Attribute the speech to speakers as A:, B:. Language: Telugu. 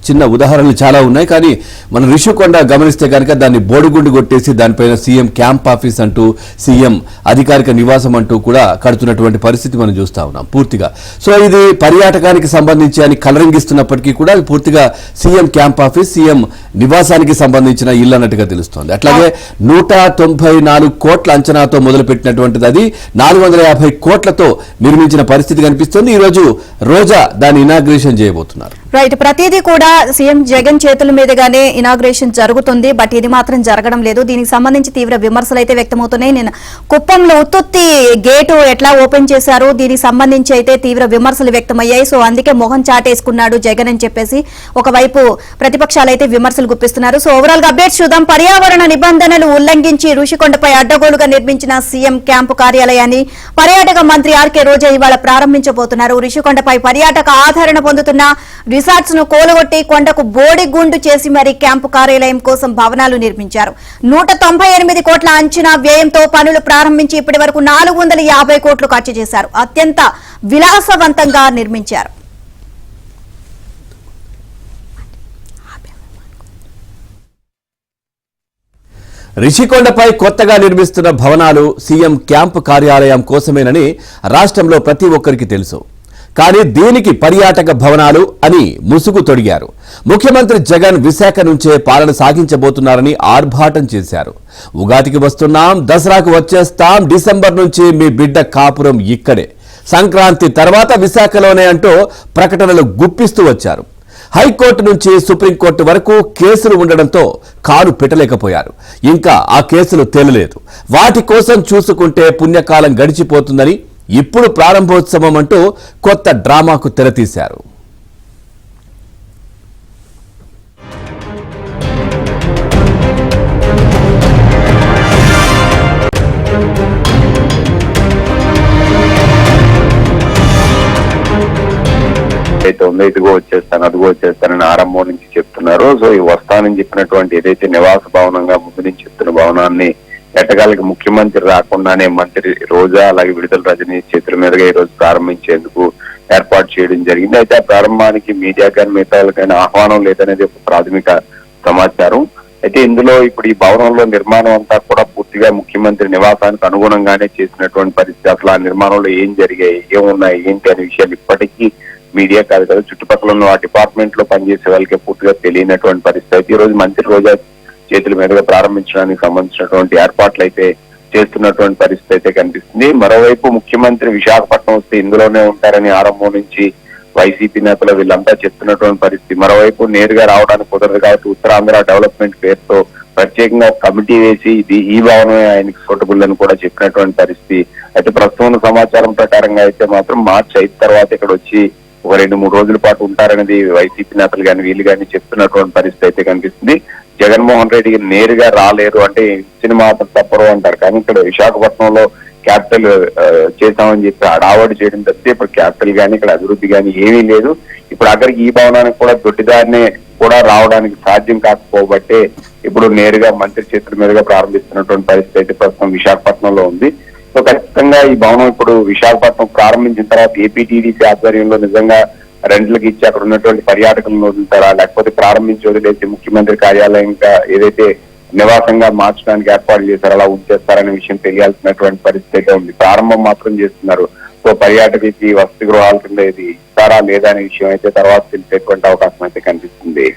A: చిన్న ఉదాహరణలు చాలా ఉన్నాయి. కానీ మనం రిషికొండ గమనిస్తే కనుక దాన్ని బోడిగుండు కొట్టేసి దానిపైన సీఎం క్యాంప్ ఆఫీస్ అంటూ సీఎం అధికారిక నివాసం అంటూ కూడా కడుతున్నటువంటి పరిస్థితి మనం చూస్తా ఉన్నాం పూర్తిగా. సో ఇది పర్యాటకానికి సంబంధించి అని కలరింగిస్తున్నప్పటికీ కూడా అది పూర్తిగా సీఎం క్యాంప్ ఆఫీస్, సీఎం నివాసానికి సంబంధించిన ఇల్లు అన్నట్టుగా తెలుస్తోంది. అట్లాగే 194 కోట్ల అంచనాతో మొదలుపెట్టినటువంటిది అది 450 కోట్లతో నిర్మించిన పరిస్థితి కనిపిస్తోంది. ఈ రోజు రోజా దాన్ని ఇనాగ్రేషన్ చేయబోతున్నారు.
B: రైట్, ప్రతిదీ కూడా సీఎం జగన్ చేతుల మీదుగానే ఇనాగ్రేషన్ జరుగుతుంది. బట్ ఇది మాత్రం జరగడం లేదు. దీనికి సంబంధించి తీవ్ర విమర్శలు అయితే వ్యక్తమవుతున్నాయి. నేను కుప్పంలో ఉత్తుత్తి గేటు ఎట్లా ఓపెన్ చేశారు, దీనికి సంబంధించి అయితే తీవ్ర విమర్శలు వ్యక్తమయ్యాయి. సో అందుకే మొహం చాటేసుకున్నాడు జగన్ అని చెప్పేసి ఒకవైపు ప్రతిపక్షాలు అయితే విమర్శలు గుప్పిస్తున్నారు. సో ఓవరాల్ గా అప్డేట్స్ చూద్దాం. పర్యావరణ నిబంధనలు ఉల్లంఘించి ఋషికొండపై అడ్డగోలుగా నిర్మించిన సీఎం క్యాంపు కార్యాలయాన్ని పర్యాటక మంత్రి ఆర్కే రోజా ఇవాళ ప్రారంభించబోతున్నారు. ఋషికొండపై పర్యాటక ఆదరణ పొందుతున్న రిసార్ట్స్ ను కోలగొట్టి కొండకు బోడిగుండు చేసి మరి క్యాంపు కార్యాలయం కోసం భవనాలు నిర్మించారు. 198 కోట్ల అంచనా వ్యయంతో పనులు ప్రారంభించి ఇప్పటి వరకు 450 కోట్లు ఖర్చు చేశారు. అత్యంత విలాసవంతంగా నిర్మించారు.
A: రిషికొండపై కొత్తగా నిర్మిస్తున్న భవనాలు సీఎం క్యాంపు కార్యాలయం కోసమేనని రాష్ట్రంలో ప్రతి ఒక్కరికి తెలుసు. కానీ దీనికి పర్యాటక భవనాలు అని ముసుగు తొడిగారు. ముఖ్యమంత్రి జగన్ విశాఖ నుంచే పాలన సాగించబోతున్నారని ఆర్భాటం చేశారు. ఉగాదికి వస్తున్నాం, దసరాకు వచ్చేస్తాం, డిసెంబర్ నుంచి మీ బిడ్డ కాపురం ఇక్కడే, సంక్రాంతి తర్వాత విశాఖలోనే అంటూ ప్రకటనలు గుప్పిస్తూ వచ్చారు. హైకోర్టు నుంచి సుప్రీంకోర్టు వరకు కేసులు ఉండడంతో కాలు పెట్టలేకపోయారు. ఇంకా ఆ కేసులు తేలలేదు. వాటి కోసం చూసుకుంటే పుణ్యకాలం గడిచిపోతుందని ఇప్పుడు ప్రారంభోత్సవం అంటూ కొత్త డ్రామాకు తెరతీశారు.
C: అయితే ఉందో ఇదిగో వచ్చేస్తాను అదిగో వచ్చేస్తానని ఆరంభం నుంచి చెప్తున్నారు. సో ఈ వస్తానని చెప్పినటువంటి ఏదైతే నివాస భవనంగా ముందు నుంచి చెప్తున్న భవనాన్ని ఎట్టగాలకి ముఖ్యమంత్రి రాకుండానే మంత్రి రోజా అలాగే విడుదల రజనీ చేతుల మీదుగా ఈ రోజు ప్రారంభించేందుకు ఏర్పాటు చేయడం జరిగింది. అయితే ఆ ప్రారంభానికి మీడియా కానీ మిగతా వాళ్ళకైనా ఆహ్వానం లేదనేది ఒక ప్రాథమిక సమాచారం. అయితే ఇందులో ఇప్పుడు ఈ భవనంలో నిర్మాణం అంతా కూడా పూర్తిగా ముఖ్యమంత్రి నివాసానికి అనుగుణంగానే చేసినటువంటి పరిస్థితి. అసలు ఆ నిర్మాణంలో ఏం జరిగాయి, ఏమున్నాయి, ఏంటి అనే విషయాలు ఇప్పటికీ మీడియా కాదు కదా, చుట్టుపక్కల ఉన్న ఆ డిపార్ట్మెంట్ లో పనిచేసే వాళ్ళకి పూర్తిగా తెలియనటువంటి పరిస్థితి. అయితే ఈ రోజు మంత్రి రోజా చేతుల మీదుగా ప్రారంభించడానికి సంబంధించినటువంటి ఏర్పాట్లు అయితే చేస్తున్నటువంటి పరిస్థితి అయితే కనిపిస్తుంది. మరోవైపు ముఖ్యమంత్రి విశాఖపట్నం వస్తే ఇందులోనే ఉంటారని ఆరంభం నుంచి వైసీపీ నేతలు వీళ్ళంతా చెప్తున్నటువంటి పరిస్థితి. మరోవైపు నేరుగా రావడానికి కుదరదు కాబట్టి ఉత్తరాంధ్ర డెవలప్మెంట్ పేరుతో ప్రత్యేకంగా కమిటీ వేసి ఈ భవనమే ఆయనకి సూటబుల్ అని కూడా చెప్పినటువంటి పరిస్థితి. అయితే ప్రస్తుతం సమాచారం ప్రకారంగా అయితే మాత్రం మార్చి 5 తర్వాత ఇక్కడ వచ్చి ఒక 2-3 రోజుల పాటు ఉంటారనేది వైసీపీ నేతలు కానీ వీళ్ళు కానీ చెప్తున్నటువంటి పరిస్థితి అయితే కనిపిస్తుంది. జగన్మోహన్ రెడ్డికి నేరుగా రాలేరు అంటే సినిమా తప్పరు అంటారు. కానీ ఇక్కడ విశాఖపట్నంలో క్యాపిటల్ చేశామని చెప్పి అడావడి చేయడం తప్పితే ఇప్పుడు క్యాపిటల్ కానీ ఇక్కడ అభివృద్ధి కానీ ఏమీ లేదు. ఇప్పుడు అక్కడికి ఈ భవనానికి కూడా దొడ్డిదారినే కూడా రావడానికి సాధ్యం కాకపోబట్టే ఇప్పుడు నేరుగా మంత్రి చేతుల మీదుగా ప్రారంభిస్తున్నటువంటి పరిస్థితి అయితే ప్రస్తుతం విశాఖపట్నంలో ఉంది. సో ఖచ్చితంగా ఈ భవనం ఇప్పుడు విశాఖపట్నం ప్రారంభించిన తర్వాత ఏపీటీడీసీ ఆధ్వర్యంలో నిజంగా రెంట్లకు ఇచ్చి అక్కడ ఉన్నటువంటి పర్యాటకులను వదులుతారా, లేకపోతే ప్రారంభించి వదిలేసి ముఖ్యమంత్రి కార్యాలయంగా ఏదైతే నివాసంగా మార్చడానికి ఏర్పాటు చేశారో అలా ఉంచేస్తారనే విషయం తెలియాల్సినటువంటి పరిస్థితి అయితే ఉంది. ప్రారంభం మాత్రం చేస్తున్నారు. సో పర్యాటకులకి వసతి గృహాల కింద ఇది ఇస్తారా లేదా అనే విషయం అయితే తర్వాత తెలిసేటువంటి అవకాశం అయితే కనిపిస్తుంది.